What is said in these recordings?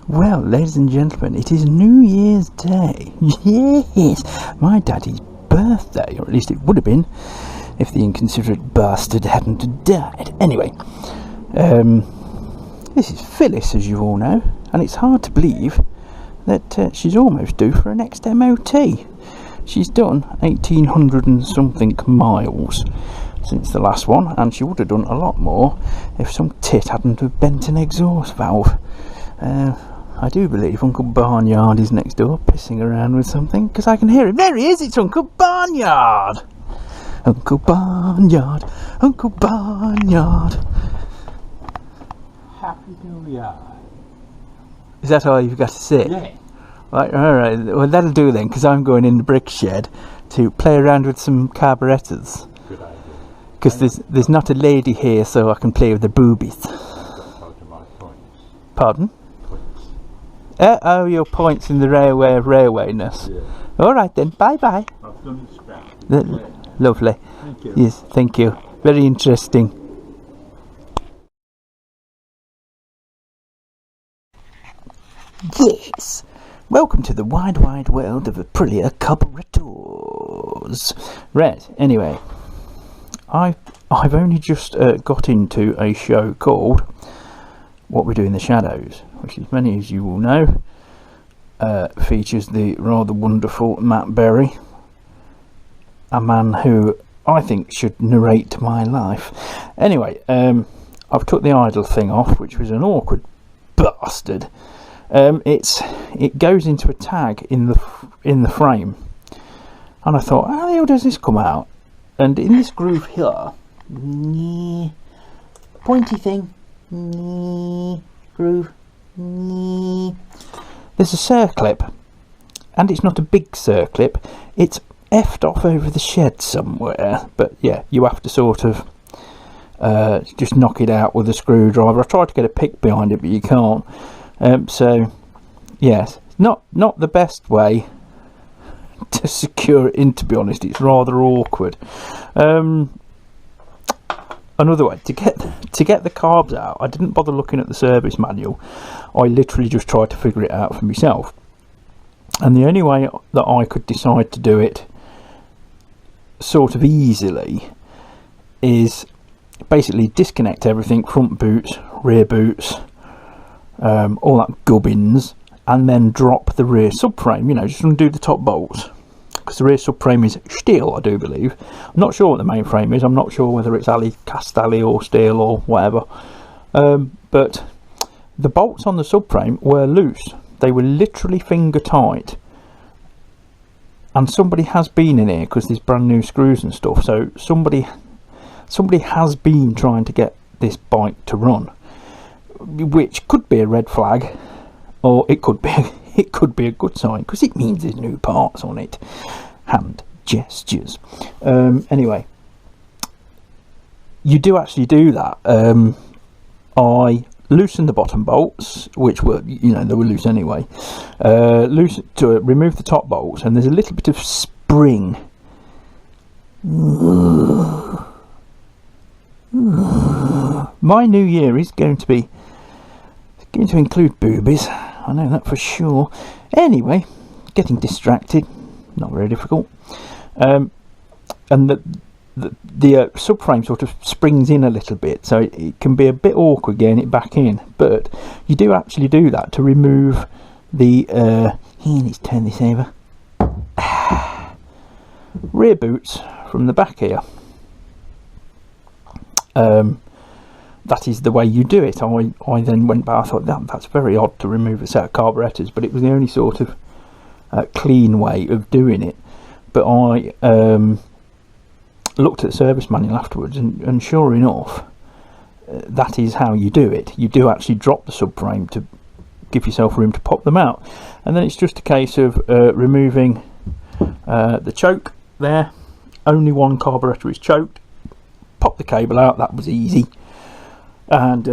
Well, ladies and gentlemen, it is New Year's Day. Yes, my daddy's birthday, or at least it would have been if the inconsiderate bastard hadn't died. Anyway, this is Phyllis, as you all know, and it's hard to believe that she's almost due for her next MOT. She's done 1,800 and something miles since the last one, and she would have done a lot more if some tit hadn't have bent an exhaust valve. I do believe Uncle Barnyard is next door pissing around with something, because I can hear him. There he is, it's Uncle Barnyard! Uncle Barnyard, Uncle Barnyard. Happy New Year. Is that all you've got to say? Yeah. Right, alright, well that'll do then, because I'm going in the brick shed to play around with some carburetors. Good idea. Because there's not a lady here, so I can play with the boobies. Pardon? Oh, your points in the railwayness. Yeah. Alright then, bye-bye. I've done the scratch. Lovely. Thank you. Yes, thank you. Very interesting. Yes. Welcome to the wide world of Aprilia carburetors. Right, anyway. I've only just got into a show called What We Do in the Shadows, which, as many as you will know, features the rather wonderful Matt Berry, a man who I think should narrate my life. Anyway, I've took the idle thing off, which was an awkward bastard. It goes into a tag in the frame, and I thought, how the hell does this come out? And in this groove here, pointy thing, groove, there's a circlip, and it's not a big circlip, it's effed off over the shed somewhere, but yeah, you have to sort of just knock it out with a screwdriver. I tried to get a pick behind it, but you can't. So yes, not the best way to secure it in, to be honest. It's rather awkward. Another way to get the carbs out, I didn't bother looking at the service manual. I literally just tried to figure it out for myself, and the only way that I could decide to do it sort of easily is basically disconnect everything, front boots, rear boots, all that gubbins, and then drop the rear subframe. Just undo the top bolts, because the rear subframe is steel, I do believe. I'm not sure what the main frame is. I'm not sure whether it's cast alley or steel or whatever, but the bolts on the subframe were loose. They were literally finger tight, and somebody has been in here, because there's brand new screws and stuff, so somebody has been trying to get this bike to run, which could be a red flag, or it could be a good sign, because it means there's new parts on it. Hand gestures. Anyway, you do actually do that. I loosened the bottom bolts, which were, they were loose anyway. To remove the top bolts, and there's a little bit of spring. My new year is going to include boobies. I know that for sure. Anyway, getting distracted, not very difficult. And the subframe sort of springs in a little bit, so it can be a bit awkward getting it back in. But you do actually do that to remove the here, let's turn this over, rear boots from the back here. That is the way you do it. I then went back, I thought that's very odd to remove a set of carburetors, but it was the only sort of clean way of doing it. But I looked at the service manual afterwards, and sure enough, that is how you do it. You do actually drop the subframe to give yourself room to pop them out, and then it's just a case of removing the choke there. Only one carburetor is choked. Pop the cable out. That was easy. And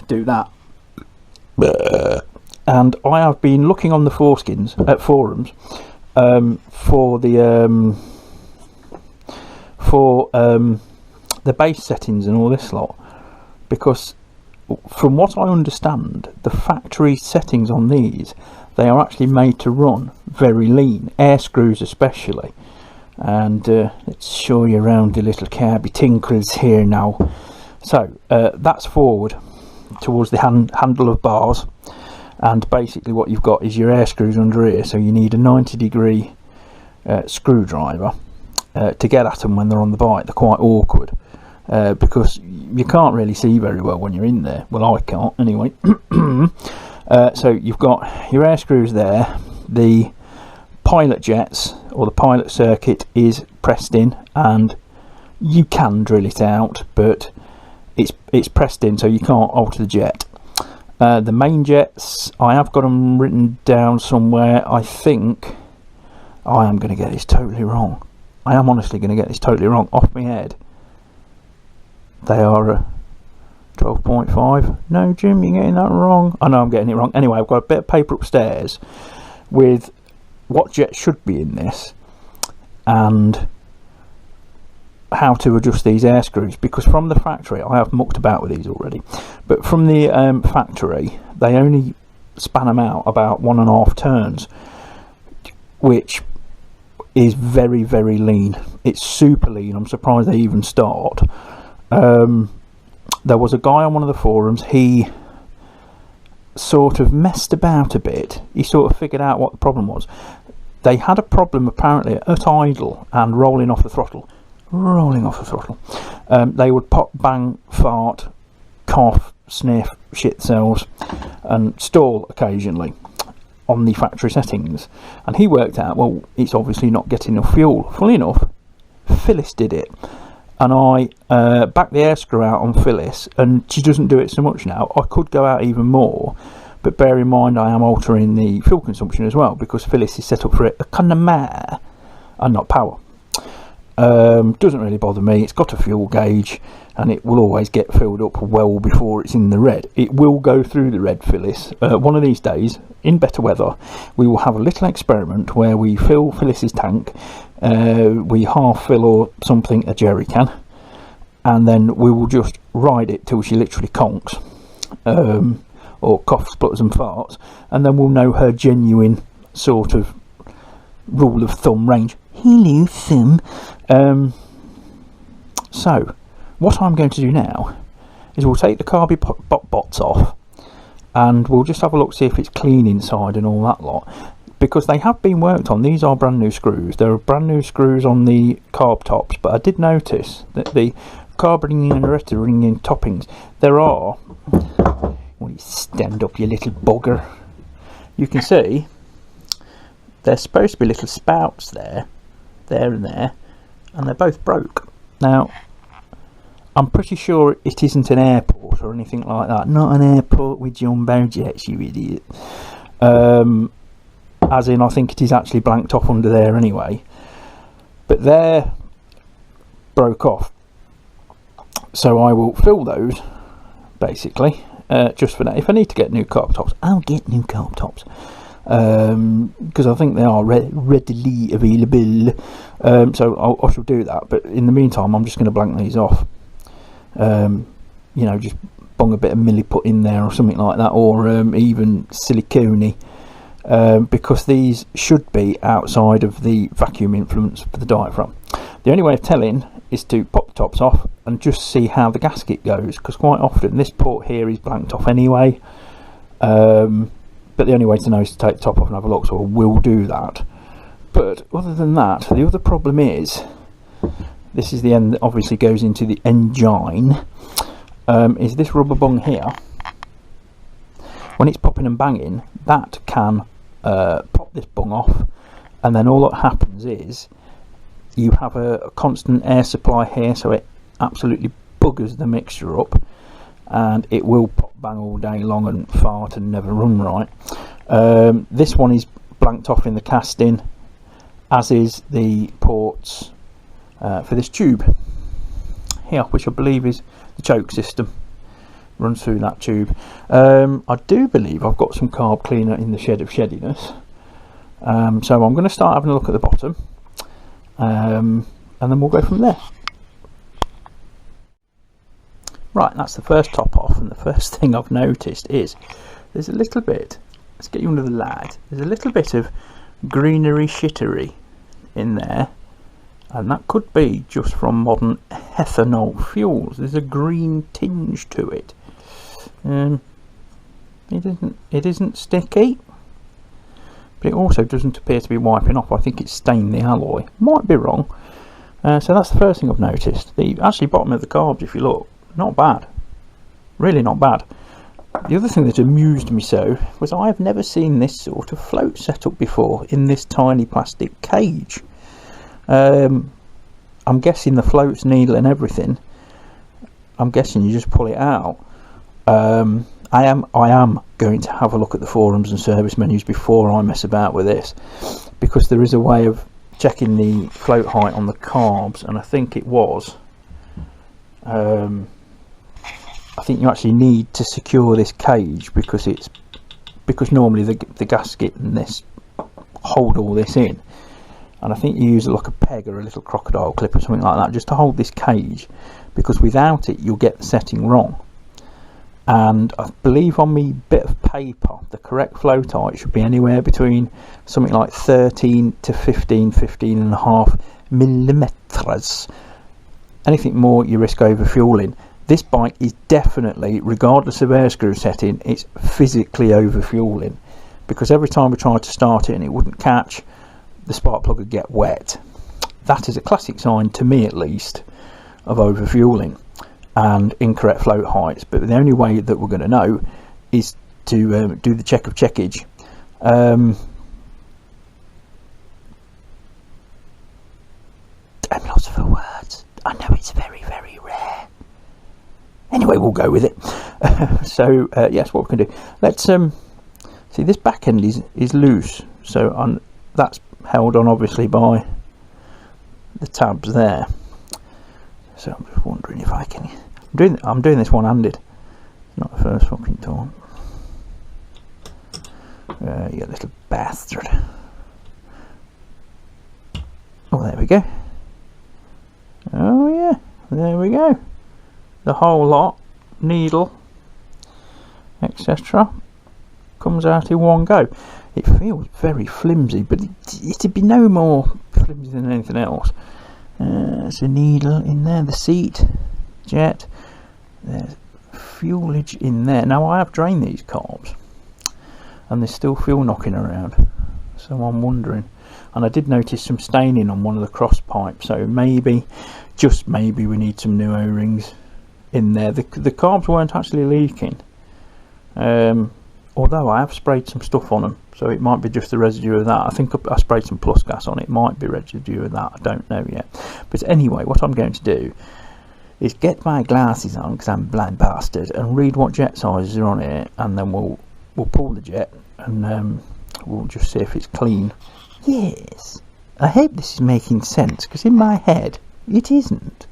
do that. And I have been looking on the forums for the base settings and all this lot, because from what I understand, the factory settings on these, they are actually made to run very lean, air screws especially. And let's show you around the little carbytinkles here now. So that's forward towards the handle of bars, and basically what you've got is your air screws under here, so you need a 90-degree screwdriver to get at them when they're on the bike. They're quite awkward because you can't really see very well when you're in there. Well, I can't anyway. So you've got your air screws there. The pilot jets, or the pilot circuit, is pressed in, and you can drill it out, but it's pressed in, so you can't alter the jet. The main jets, I have got them written down somewhere. I think I am going to get this totally wrong. I am honestly going to get this totally wrong off my head. They are a 12.5. No, Jim, you're getting that wrong. I know I'm getting it wrong. Anyway, I've got a bit of paper upstairs with what jet should be in this and how to adjust these air screws, because from the factory, I have mucked about with these already, but from the factory they only span them out about 1.5 turns, which is very, very lean. It's super lean. I'm surprised they even start. There was a guy on one of the forums, he sort of messed about a bit. He sort of figured out what the problem was. They had a problem apparently at idle and rolling off the throttle. They would pop, bang, fart, cough, sniff, shit themselves, and stall occasionally on the factory settings. And he worked out, well, it's obviously not getting enough fuel. Funnily enough, Phyllis did it, and I backed the air screw out on Phyllis, and she doesn't do it so much now. I could go out even more, but bear in mind I am altering the fuel consumption as well, because Phyllis is set up for economy and not power. Doesn't really bother me. It's got a fuel gauge, and it will always get filled up well before it's in the red. It will go through the red, Phyllis. One of these days, in better weather, we will have a little experiment where we fill Phyllis's tank, we half fill or something a jerry can, and then we will just ride it till she literally conks, or coughs, splutters and farts, and then we'll know her genuine sort of rule of thumb range. Hello, thumb. So what I'm going to do now is we'll take the carby bots off, and we'll just have a look, see if it's clean inside and all that lot, because they have been worked on. These are brand new screws. There are brand new screws on the carb tops, but I did notice that the carb ringing and rest ringing toppings, there are, well, you stand up, you little bugger, you can see there's supposed to be little spouts there and there, and they're both broke. Now I'm pretty sure it isn't an airport or anything like that. Not an airport with jumbo jets, you idiot. As in, I think it is actually blanked off under there anyway, but they're broke off, so I will fill those basically, just for now. If I need to get new carb tops, I'll get new carb tops, because I think they are readily available, so I shall do that. But in the meantime, I'm just going to blank these off. You know, just bung a bit of milliput in there or something like that, or even silicone, because these should be outside of the vacuum influence for the diaphragm. The only way of telling is to pop the tops off and just see how the gasket goes, because quite often this port here is blanked off anyway, but the only way to know is to take the top off and have a look, so I will do that. But other than that, the other problem is, this is the end that obviously goes into the engine, is this rubber bung here. When it's popping and banging, that can pop this bung off, and then all that happens is you have a constant air supply here, so it absolutely buggers the mixture up, and it will pop bang all day long and fart and never run right. This one is blanked off in the casting, as is the ports for this tube here, which I believe is the choke system, runs through that tube. I do believe I've got some carb cleaner in the shed of sheddiness, so I'm going to start having a look at the bottom, and then we'll go from there. Right, that's the first top off, and the first thing I've noticed is there's a little bit, let's get you under the light, there's a little bit of greenery shittery in there, and that could be just from modern ethanol fuels. There's a green tinge to it. It isn't sticky, but it also doesn't appear to be wiping off. I think it's stained the alloy. Might be wrong. So that's the first thing I've noticed. The actually bottom of the carbs, if you look, not bad. Really not bad. The other thing that amused me so was I have never seen this sort of float set up before in this tiny plastic cage. I'm guessing the float's needle and everything. I'm guessing you just pull it out. I am going to have a look at the forums and service menus before I mess about with this, because there is a way of checking the float height on the carbs, and I think it was I think you actually need to secure this cage because normally the gasket and this hold all this in, and I think you use like a peg or a little crocodile clip or something like that just to hold this cage, because without it you'll get the setting wrong. And I believe on me bit of paper the correct float height should be anywhere between something like 13 to 15.5 millimeters. Anything more you risk over fueling. This bike is definitely, regardless of air screw setting, it's physically over fueling, because every time we tried to start it and it wouldn't catch, the spark plug would get wet. That is a classic sign, to me at least, of over fueling and incorrect float heights. But the only way that we're going to know is to do the check of checkage. I'm lost for words. I know it's very, very rare. Anyway, we'll go with it. So yes, what we can do, let's see, this back end is loose, so that's held on obviously by the tabs there. So I'm just wondering if I can. I'm doing this one-handed. Not the first fucking time. You little bastard. Oh, there we go. Oh yeah, there we go. The whole lot, needle, etc., comes out in one go. It feels very flimsy, but it'd be no more flimsy than anything else. There's a needle in there, the seat, jet, there's fuelage in there. Now I have drained these carbs and there's still fuel knocking around, so I'm wondering, and I did notice some staining on one of the cross pipes, so maybe, just maybe, we need some new O-rings in there. The carbs weren't actually leaking, although I have sprayed some stuff on them, so it might be just the residue of that. I think I sprayed some plus gas on it, might be residue of that, I don't know yet. But anyway, what I'm going to do is get my glasses on, because I'm a blind bastard, and read what jet sizes are on it, and then we'll pull the jet and we'll just see if it's clean. Yes, I hope this is making sense, because in my head it isn't.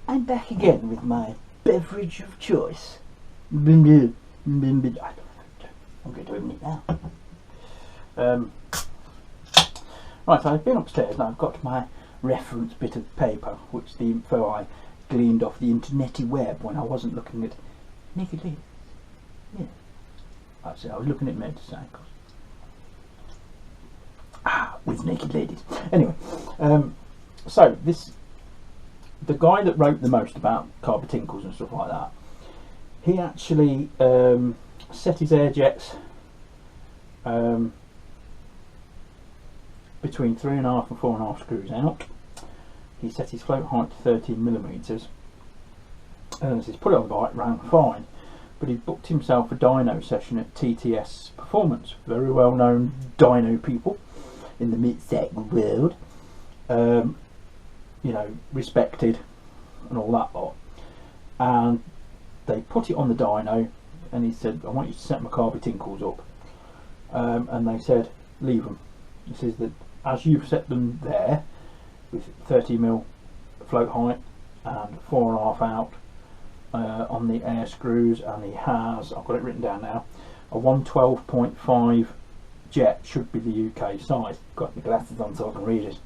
I'm back again with my beverage of choice. I'm going to open it now. Right, so I've been upstairs and I've got my reference bit of paper, which the info I gleaned off the internety web when I wasn't looking at naked ladies. Yeah, that's it, I was looking at motorcycles. With naked ladies. Anyway, so the guy that wrote the most about carbytinkles and stuff like that, he actually set his air jets between 3.5 and 4.5 screws out. He set his float height to 13 millimeters, and he's put it on the bike, ran fine, but he booked himself a dyno session at TTS Performance, very well known dyno people in the mid-cycle world, you know, respected and all that lot. And they put it on the dyno, and he said, I want you to set my carbytinkles up, and they said, leave them. He says that as you've set them there with 30mm float height and 4.5 out on the air screws, and he has, I've got it written down now, a 112.5 jet, should be the UK size. Got my glasses on so I can read it.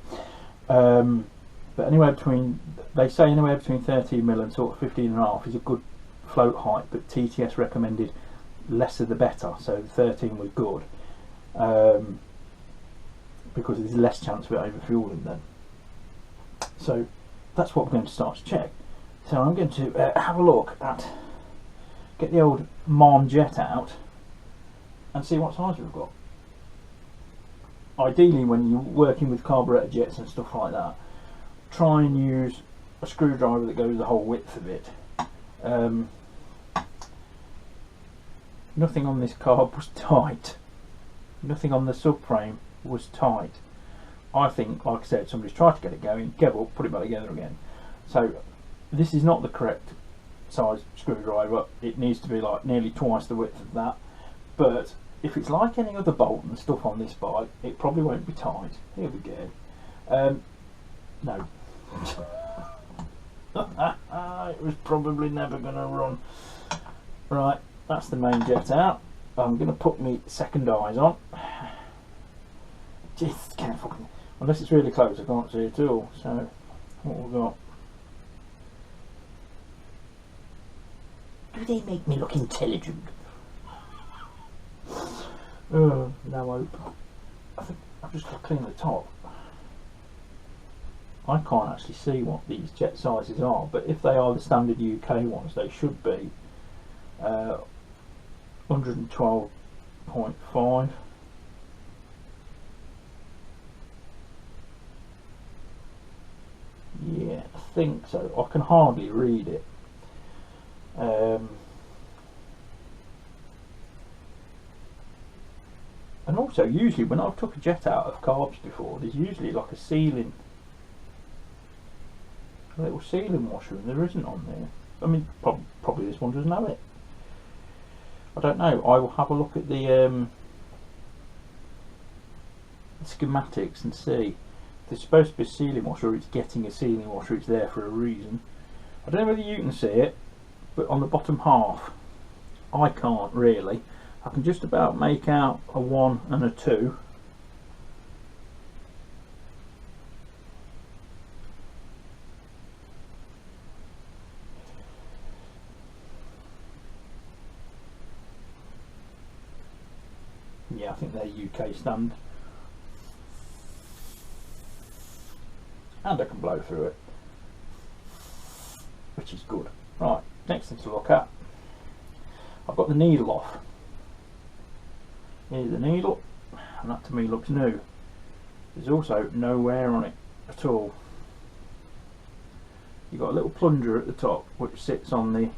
but anywhere between, they say anywhere between 13mm and sort of 15.5 is a good float height, but TTS recommended lesser the better, so 13 was good, because there's less chance of it overfueling then. So that's what we're going to start to check. So I'm going to have a look at, get the old Marm jet out and see what size we've got. Ideally, when you're working with carburetor jets and stuff like that, try and use a screwdriver that goes the whole width of it. Nothing on this carb was tight. Nothing on the subframe was tight. I think, like I said, somebody's tried to get it going, give up, put it back together again. So this is not the correct size screwdriver. It needs to be like nearly twice the width of that. But if it's like any other bolt and stuff on this bike, it probably won't be tight. Here we go. No. It was probably never going to run. Right, that's the main jet out. I'm going to put my second eyes on. Jeez, can't fucking, unless it's really close, I can't see it at all. So, what we've got? Do they make me look intelligent? Oh, no hope. I think I've just got to clean the top. I can't actually see what these jet sizes are, but if they are the standard UK ones, they should be 112.5. Yeah, I think so. I can hardly read it. And also, usually when I've took a jet out of carbs before, there's usually like a sealing, a little sealing washer, and there isn't on there. I mean, probably this one doesn't have it. I don't know. I will have a look at the schematics and see. If there's supposed to be a sealing washer, it's getting a sealing washer, it's there for a reason. I don't know whether you can see it, but on the bottom half, I can't really. I can just about make out a 1 and a 2. Yeah, I think they're UK standard. And I can blow through it, which is good. Right, next thing to look at. I've got the needle off. Here's the needle, and that to me looks new. There's also no wear on it at all. You've got a little plunger at the top which sits on the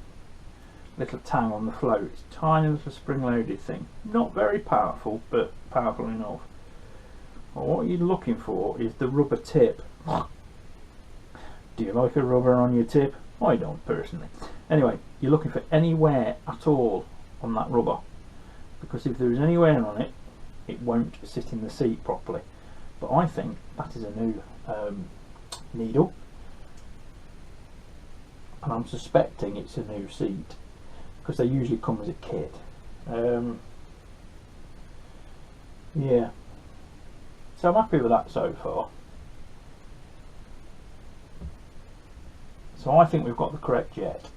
little tang on the float. It's a tiny little spring loaded thing. Not very powerful, but powerful enough. Well, what you're looking for is the rubber tip. Do you like a rubber on your tip? I don't personally. Anyway, you're looking for any wear at all on that rubber, because if there is any wear on it, it won't sit in the seat properly. But I think that is a new needle, and I'm suspecting it's a new seat, because they usually come as a kit. Yeah, so I'm happy with that so far. So I think we've got the correct jet.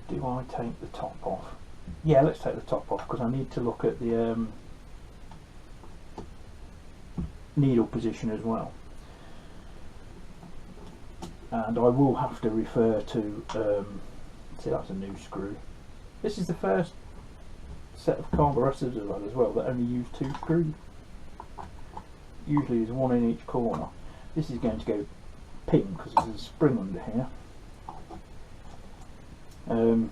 Do I take the top off? Yeah, let's take the top off, because I need to look at the needle position as well. And I will have to refer to, see, that's a new screw. This is the first set of carburetors I've had as well that only use 2 screws. Usually there's 1 in each corner. This is going to go pink because there's a spring under here. And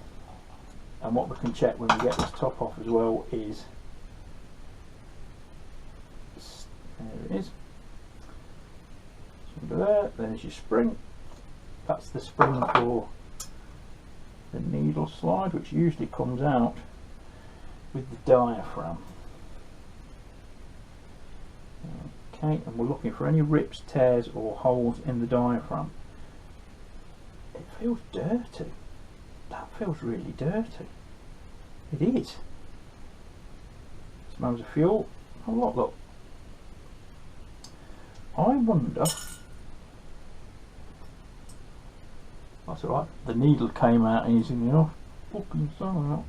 what we can check when we get this top off as well is, there it is, so under there, there's your spring. That's the spring for the needle slide, which usually comes out with the diaphragm. Okay, and we're looking for any rips, tears or holes in the diaphragm. It feels dirty. That feels really dirty. It is. Smells of fuel. Oh look, look. I wonder. That's alright. The needle came out easy enough. Fucking sorry.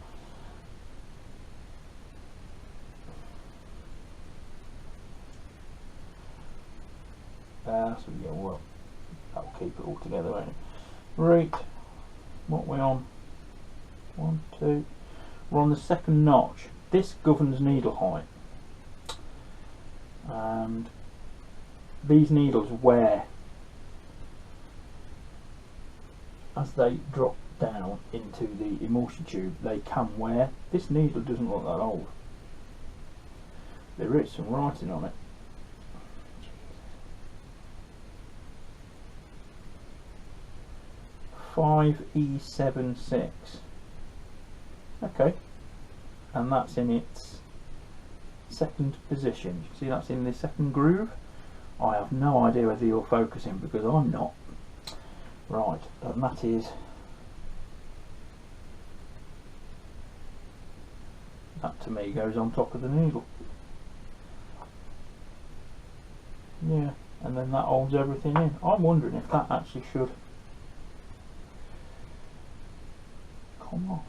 So yeah, well, that'll keep it all together, won't it? Right. What are we on? 1, 2. We're on the second notch. This governs needle height. And these needles wear as they drop down into the emulsion tube. They can wear. This needle doesn't look that old. There is some writing on it. 5E76. Okay, and that's in its second position. You see that's in the second groove. I have no idea whether you're focusing because I'm not. Right, and that is that to me goes on top of the needle. Yeah, and then that holds everything in. I'm wondering if that actually should come off.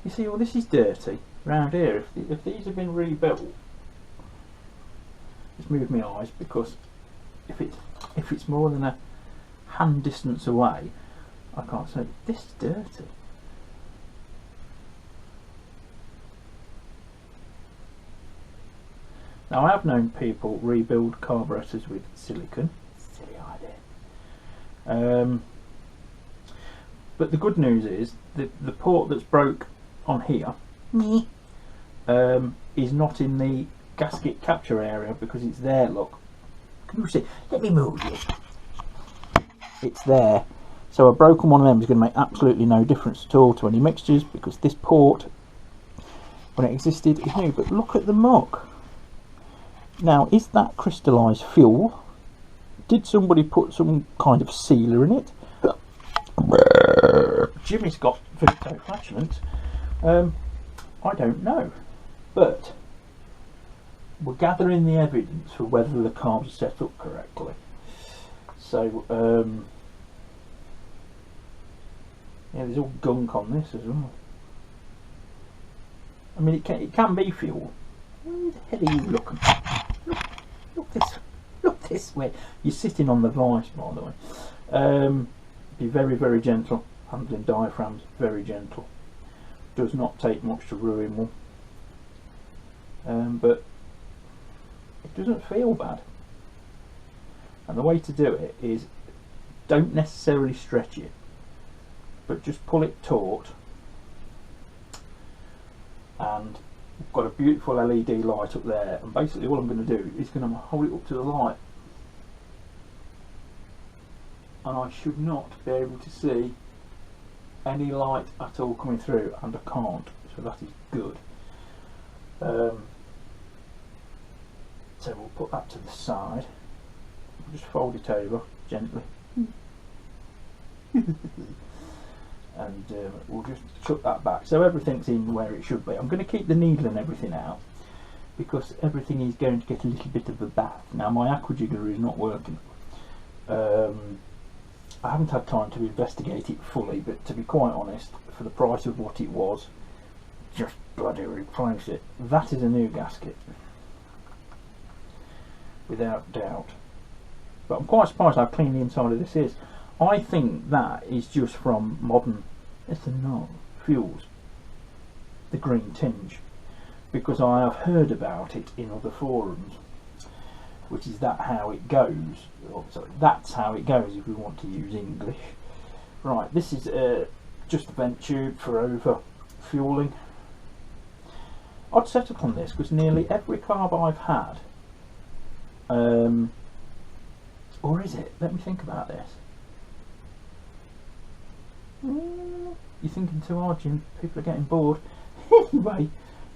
You see, well, this is dirty round here. If these have been rebuilt, just move my eyes because if it's more than a hand distance away, I can't see. This is dirty. Now I have known people rebuild carburetors with silicone. Silly idea. But the good news is the port that's broke on here is not in the gasket capture area because it's there. Look, can you see? Let me move you. It's there. So a broken one of them is going to make absolutely no difference at all to any mixtures because this port, when it existed, is new. But look at the muck. Now, is that crystallised fuel? Did somebody put some kind of sealer in it? Jimmy's got vito flatulence. I don't know, but we're gathering the evidence for whether the carbs are set up correctly. So yeah, there's all gunk on this as well. I mean, it can be fuel. Where the hell are you looking? Look this way. You're sitting on the vice, by the way. Be very, very gentle. Handling diaphragms, very gentle. Does not take much to ruin one. But it doesn't feel bad. And the way to do it is, don't necessarily stretch it, but just pull it taut. And we've got a beautiful LED light up there, and basically all I'm going to do is going to hold it up to the light, and I should not be able to see any light at all coming through, and I can't, so that is good. So we'll put that to the side, we'll just fold it over gently and we'll just chuck that back so everything's in where it should be. I'm going to keep the needle and everything out because everything is going to get a little bit of a bath. Now my aqua jigger is not working. I haven't had time to investigate it fully, but to be quite honest, for the price of what it was, just bloody replace it. That is a new gasket, without doubt. But I'm quite surprised how clean the inside of this is. I think that is just from modern ethanol fuels, the green tinge, because I have heard about it in other forums, which is that how it goes. Oh, sorry, that's how it goes if we want to use English. Right, this is just a vent tube for over fueling. I'd settle on this because nearly every carb I've had, or is it? Let me think about this. You're thinking too hard, Jim. People are getting bored. Anyway,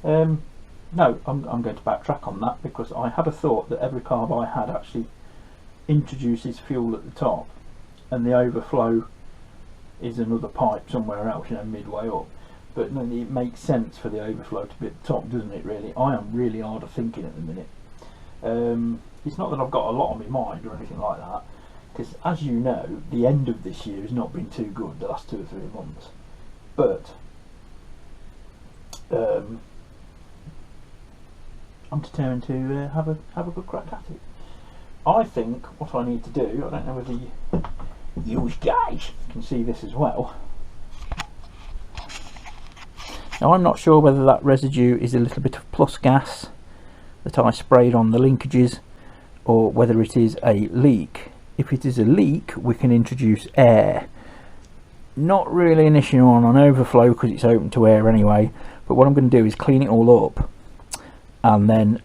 no, I'm going to backtrack on that because I had a thought that every carb I had actually introduces fuel at the top, and the overflow is another pipe somewhere else, you know, midway up. But then it makes sense for the overflow to be at the top, doesn't it? Really, I am really hard of thinking at the minute. It's not that I've got a lot on my mind or anything like that, because as you know, the end of this year has not been too good, the last 2 or 3 months. But I'm determined to have a good crack at it. I think what I need to do, I don't know whether you guys can see this as well. Now I'm not sure whether that residue is a little bit of plus gas that I sprayed on the linkages, or whether it is a leak. If it is a leak, we can introduce air. Not really an issue on an overflow because it's open to air anyway, but what I'm going to do is clean it all up and then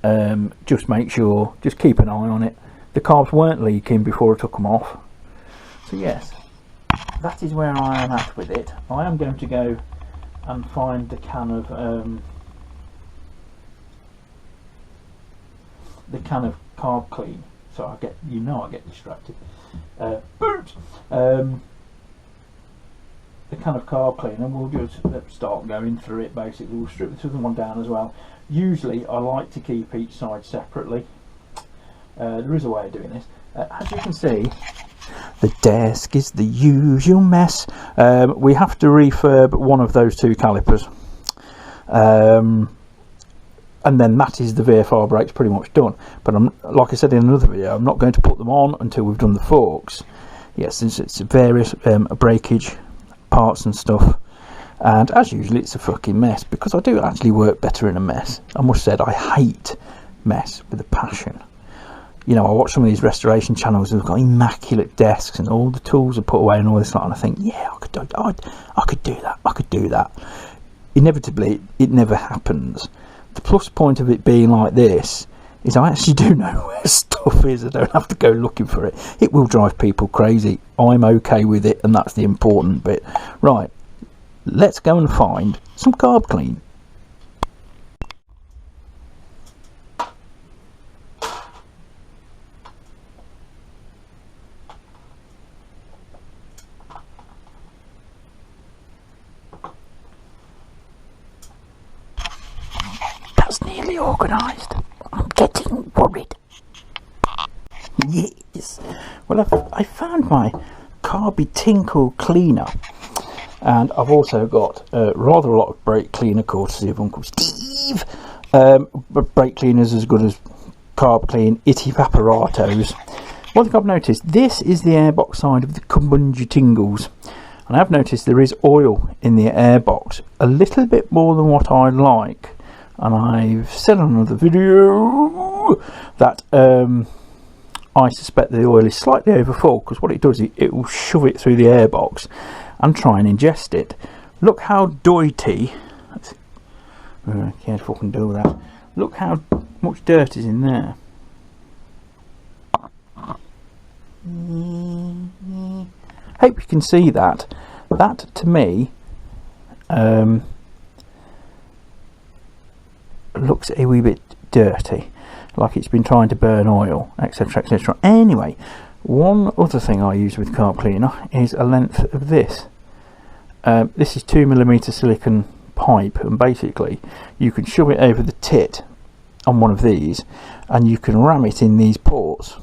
just make sure, just keep an eye on it. The carbs weren't leaking before I took them off. So yes, that is where I am at with it. I am going to go and find the can of carb clean. So I get, I get distracted. Boot! The can of carb clean, and we'll just start going through it. Basically, we'll strip this other one down as well. Usually, I like to keep each side separately. There is a way of doing this. As you can see, the desk is the usual mess. We have to refurb one of those 2 calipers, and then that is the VFR brakes pretty much done. But like I said in another video, I'm not going to put them on until we've done the forks. Yes, since it's various breakage parts and stuff, and as usual it's a fucking mess, because I do actually work better in a mess. I must say, I hate mess with a passion. You know, I watch some of these restoration channels and they've got immaculate desks and all the tools are put away and all this lot, and I think, yeah, I could do that. Inevitably, it never happens. The plus point of it being like this is I actually do know where stuff is. I don't have to go looking for it. It will drive people crazy. I'm okay with it, and that's the important bit. Right, let's go and find some carb clean. That's nearly organised. I'm getting worried. Yes. Well, I found my carbytinkles cleaner, and I've also got rather a lot of brake cleaner courtesy of Uncle Steve. But brake cleaners as good as carb clean. It evaporatos. One thing I've noticed, this is the airbox side of the carbytinkles, and I've noticed there is oil in the airbox, a little bit more than what I'd like. And I've said on another video that I suspect the oil is slightly overfull, because what it does is it will shove it through the airbox and try and ingest it. Look how dirty. I can't fucking do that. Look how much dirt is in there. Hope you can see that. That to me looks a wee bit dirty, like it's been trying to burn oil, etc, etc. Anyway, one other thing I use with carb cleaner is a length of this. This is 2mm silicone pipe, and basically you can shove it over the tit on one of these and you can ram it in these ports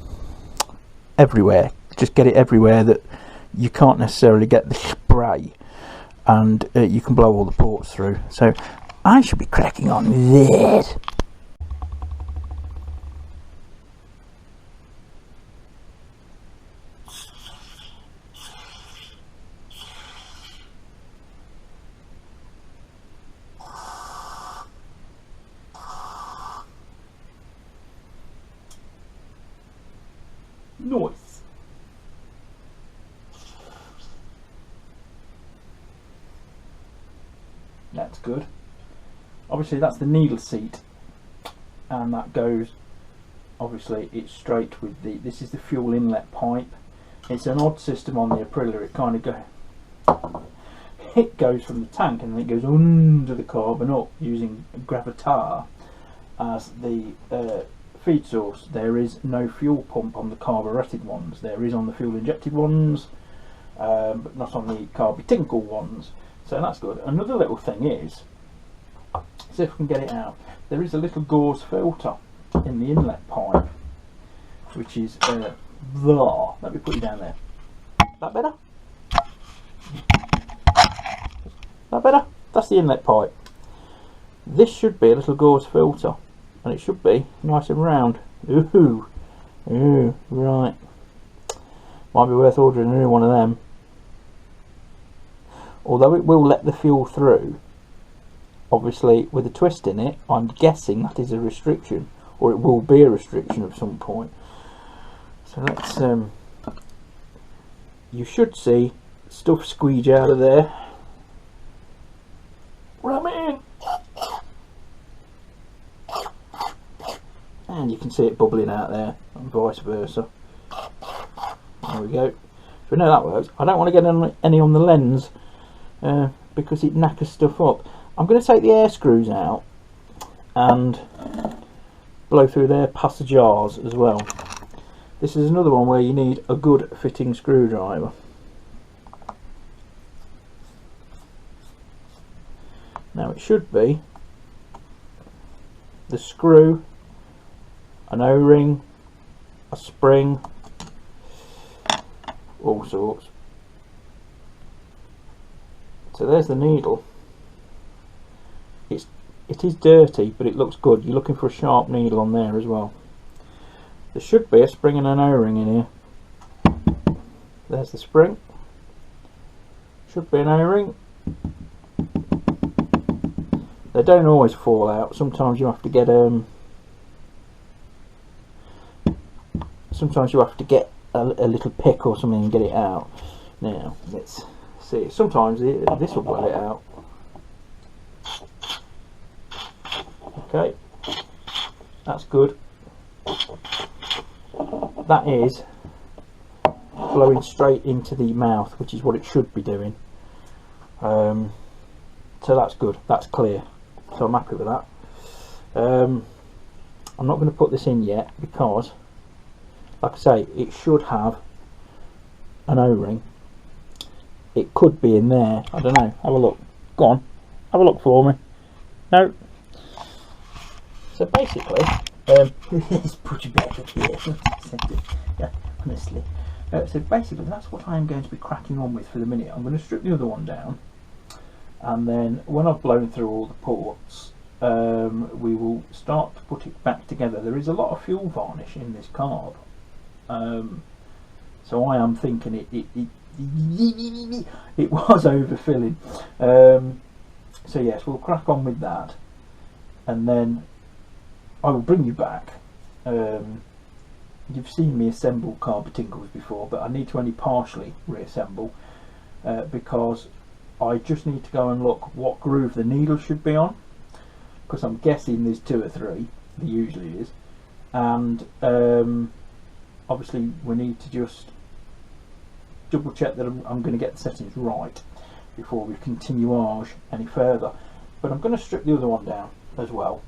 everywhere. Just get it everywhere that you can't necessarily get the spray, and you can blow all the ports through. So I should be cracking on with it. Nice. That's good. Obviously that's the needle seat, and that goes, obviously it's straight with the, this is the fuel inlet pipe. It's an odd system on the Aprilia. It kind of it goes from the tank and then it goes under the carb and up using gravitar as the feed source. There is no fuel pump on the carburetted ones. There is on the fuel injected ones, but not on the carbytinkles ones. So that's good. Another little thing is, see if we can get it out, there is a little gauze filter in the inlet pipe, which is there. Let me put you down there. That better? That better? That's the inlet pipe. This should be a little gauze filter, and it should be nice and round. Ooh, right. Might be worth ordering a new one of them. Although it will let the fuel through, obviously with a twist in it, I'm guessing that is a restriction, or it will be a restriction at some point. So let's, you should see stuff squeeze out of there. Ram it in! And you can see it bubbling out there, and vice versa. There we go. So we know that works. I don't want to get any on the lens, because it knackers stuff up. I'm going to take the air screws out and blow through there past the jars as well. This is another one where you need a good fitting screwdriver. Now it should be the screw, an O-ring, a spring, all sorts. So there's the needle. It is dirty, but it looks good. You're looking for a sharp needle on there as well. There should be a spring and an O-ring in here. There's the spring. Should be an O-ring. They don't always fall out. Sometimes you have to get sometimes you have to get a little pick or something and get it out. Now let's see. Sometimes this will blow it out. Okay, that's good. That is blowing straight into the mouth, which is what it should be doing. So that's good. That's clear. So I'm happy with that. I'm not going to put this in yet because, like I say, it should have an O-ring. It could be in there. I don't know. Have a look. Go on. Have a look for me. No. So basically, it's pretty bad up here. Yeah, honestly. So basically, that's what I'm going to be cracking on with for the minute. I'm going to strip the other one down, and then when I've blown through all the ports, we will start to put it back together. There is a lot of fuel varnish in this carb, so I am thinking it was overfilling. So yes, we'll crack on with that, and then I will bring you back. You've seen me assemble carbytinkles before, but I need to only partially reassemble because I just need to go and look what groove the needle should be on, because I'm guessing there's 2 or 3, there usually is, and obviously we need to just double check that I'm going to get the settings right before we continue any further. But I'm going to strip the other one down as well,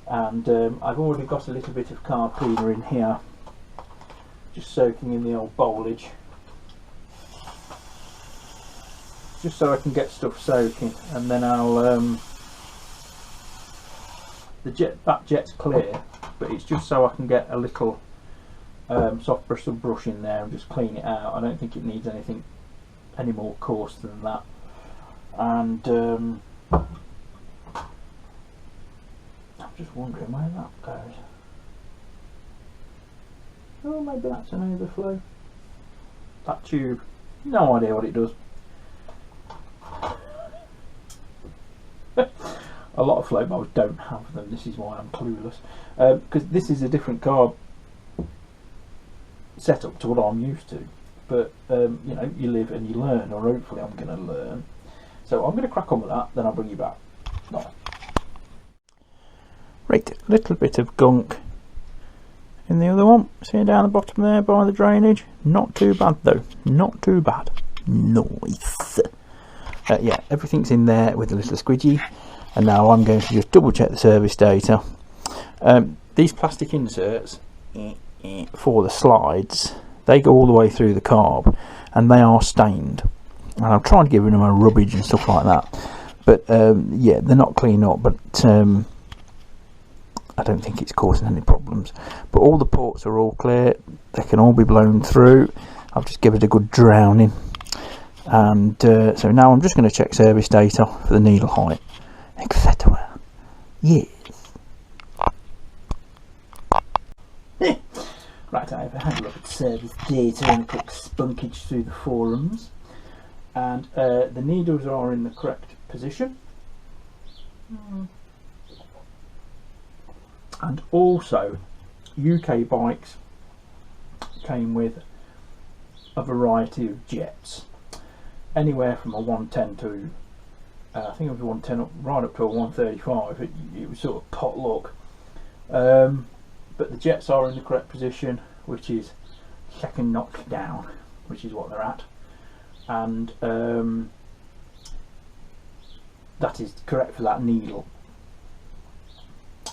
and I've already got a little bit of carb cleaner in here, just soaking in the old bowlage, just so I can get stuff soaking, and then I'll the back jet's clear, but it's just so I can get a little soft bristle brush in there and just clean it out. I don't think it needs anything any more coarse than that. And I'm just wondering where that goes. Oh, maybe that's an overflow. That tube, no idea what it does. A lot of flow bars don't have them. This is why I'm clueless, because this is a different carb setup to what I'm used to. But you know, you live and you learn, or hopefully I'm going to learn. So I'm going to crack on with that, then I'll bring you back. Bye. Right, a little bit of gunk in the other one. See down the bottom there by the drainage? Not too bad though, not too bad. Nice. Yeah, everything's in there with a little squidgy. And now I'm going to just double check the service data. These plastic inserts for the slides, they go all the way through the carb and they are stained. And I'm trying to give them a rubbage and stuff like that. But yeah, they're not clean up. But I don't think it's causing any problems, but all the ports are all clear, they can all be blown through. I've just given it a good drowning, and so now I'm just going to check service data for the needle height, etc. Yes. Right, I've had a look at service data and a quick spunkage through the forums, and the needles are in the correct position. And also, UK bikes came with a variety of jets, anywhere from a 110 to I think it was 110 right up to a 135. It was sort of potluck. But the jets are in the correct position, which is second notch down, which is what they're at, and that is correct for that needle.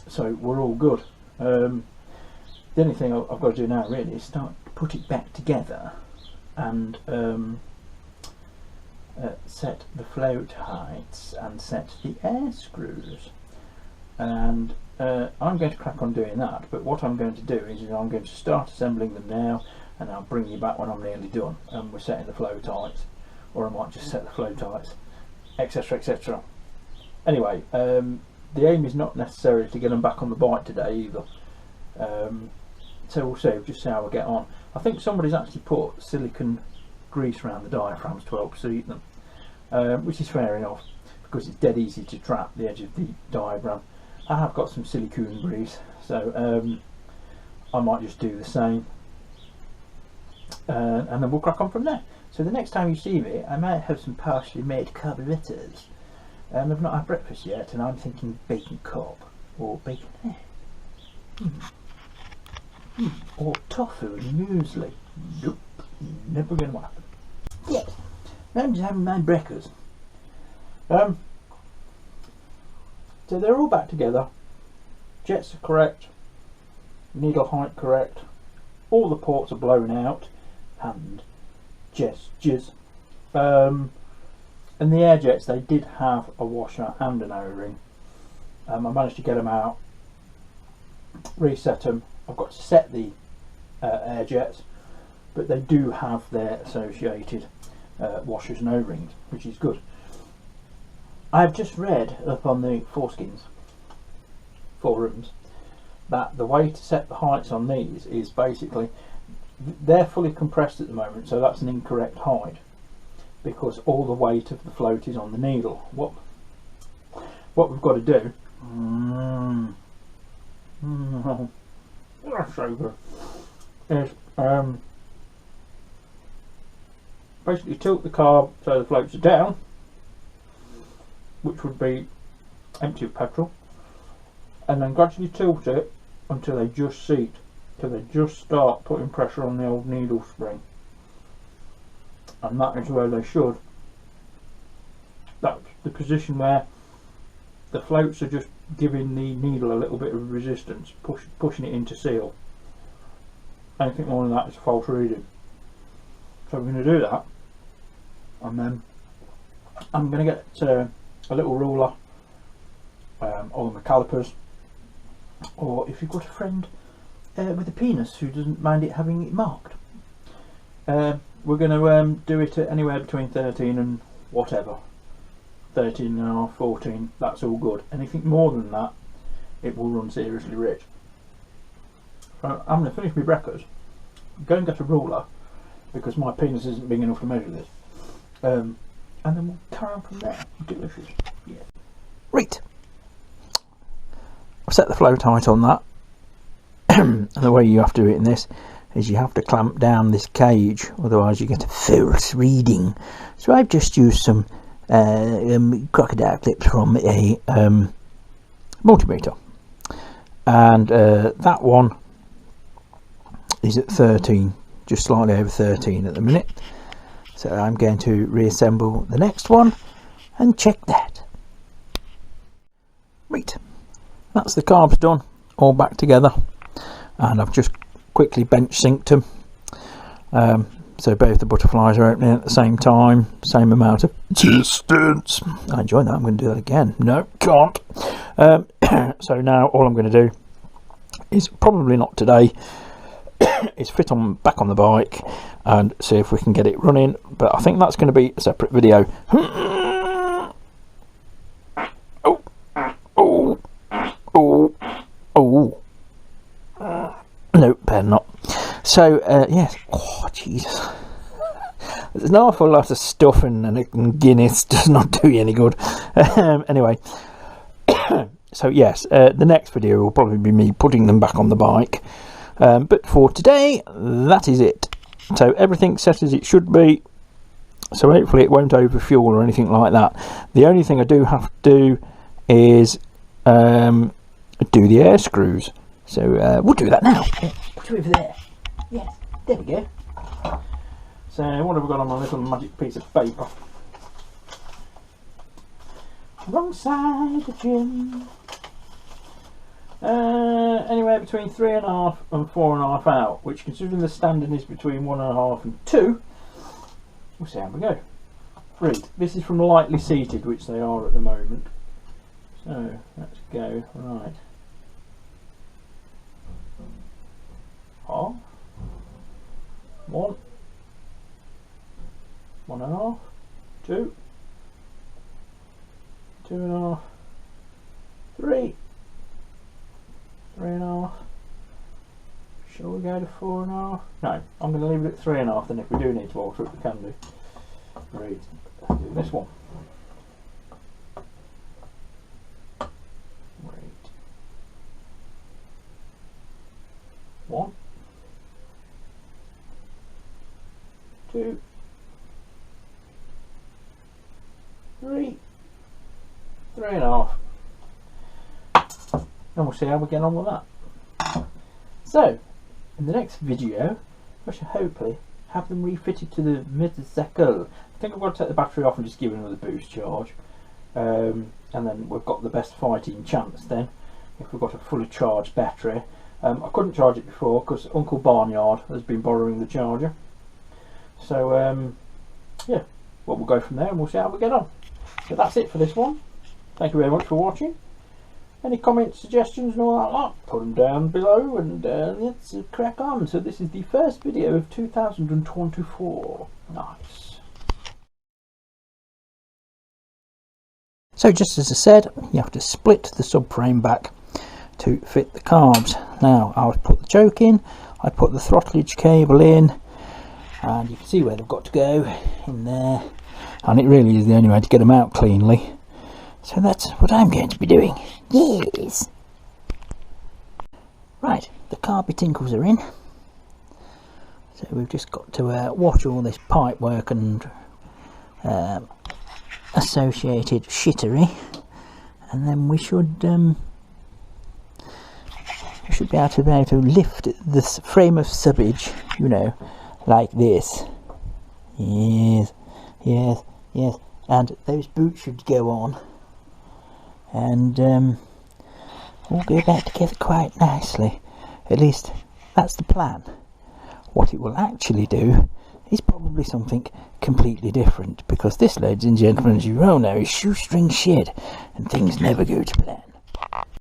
So we're all good. The only thing I've got to do now really is start to put it back together and set the float heights and set the air screws, and I'm going to crack on doing that. But what I'm going to do is I'm going to start assembling them now, and I'll bring you back when I'm nearly done and we're setting the float heights, or I might just set the float heights, etc, etc. Anyway, the aim is not necessarily to get them back on the bike today either, so we'll see, just see how we get on. I think somebody's actually put silicone grease around the diaphragms to help seat them, which is fair enough, because it's dead easy to trap the edge of the diaphragm. I have got some silicone grease, so I might just do the same, and then we'll crack on from there. So the next time you see me, I might have some partially made carburetors. I've not had breakfast yet, and I'm thinking bacon cob or bacon egg, or tofu and muesli. Nope, never going to happen. Yeah, I'm just having my breakfast. So they're all back together. Jets are correct, needle height correct, all the ports are blown out, hand gestures. And the air jets, they did have a washer and an O-ring. I managed to get them out, reset them. I've got to set the air jets, but they do have their associated washers and O-rings, which is good. I've just read up on the Foreskins forums that the way to set the heights on these is basically, they're fully compressed at the moment, so that's an incorrect height, because all the weight of the float is on the needle. What we've got to do that's so good, is basically tilt the carb so the floats are down, which would be empty of petrol, and then gradually tilt it until they just seat, till they just start putting pressure on the old needle spring, and that is where they should. That's the position where the floats are just giving the needle a little bit of resistance, pushing it into seal. Anything more than that is a false reading. So we're going to do that, and then I'm going to get a little ruler, or my calipers, or if you've got a friend with a penis who doesn't mind it having it marked, we're going to do it at anywhere between 13 and whatever, 13 and a half, 14, that's all good. Anything more than that, it will run seriously rich. So I'm going to finish my breakfast, go and get a ruler, because my penis isn't big enough to measure this, and then we'll carry on from there. Delicious. Yeah. Right. I've set the float height on that. And the way you have to do it in this is you have to clamp down this cage, otherwise you get a false reading. So I've just used some crocodile clips from a multimeter, and that one is at 13, just slightly over 13 at the minute. So I'm going to reassemble the next one and check that. Right, that's the carbs done, all back together, and I've just quickly bench synced them, so both the butterflies are opening at the same time, same amount of distance. I enjoyed that. I'm going to do that again. No, can't. So now all I'm going to do is probably not today, is fit on back on the bike and see if we can get it running, but I think that's going to be a separate video. No, better not. So yes, oh Jesus, there's an awful lot of stuff and Guinness does not do you any good. Anyway, so yes, the next video will probably be me putting them back on the bike, but for today that is it. So everything's set as it should be, so hopefully it won't overfuel or anything like that. The only thing I do have to do is do the air screws, so we'll do that now. Put you over there. Yes, there we go. So what have we got on my little magic piece of paper? Wrong side of Jim. Anywhere between 3.5 and 4.5 out, which, considering the standing is between 1.5 and 2, we'll see how we go. Right, this is from lightly seated, which they are at the moment. So let's go. Right, half, 1, 1.5, 2, 2.5, 3, 3.5. Shall we go to 4.5? No, I'm going to leave it at 3.5. Then, if we do need to alter it, we can do. Right, let's do this one. Right, 1, 2, 3, 3.5. And we'll see how we get on with that. So, in the next video, I shall hopefully have them refitted to the motorcycle. I think I've got to take the battery off and just give it another boost charge. And then we've got the best fighting chance then, if we've got a fully charged battery. I couldn't charge it before because Uncle Barnyard has been borrowing the charger. So, yeah, well, we'll go from there and we'll see how we get on. So that's it for this one. Thank you very much for watching. Any comments, suggestions and all that lot, put them down below and let's crack on. So this is the first video of 2024. Nice. So just as I said, you have to split the subframe back to fit the carbs. Now I've put the choke in, I put the throttlage cable in, and you can see where they've got to go in there, and it really is the only way to get them out cleanly. So that's what I'm going to be doing. Yes. Right, the carbytinkles are in. So we've just got to watch all this pipe work and associated shittery, and then we should be able to lift this frame of subbage, you know, like this. Yes, yes, yes. And those boots should go on. And we'll go back together quite nicely. At least that's the plan. What it will actually do is probably something completely different, because this, ladies and gentlemen, as you all know, is shoestring shit, and things never go to plan.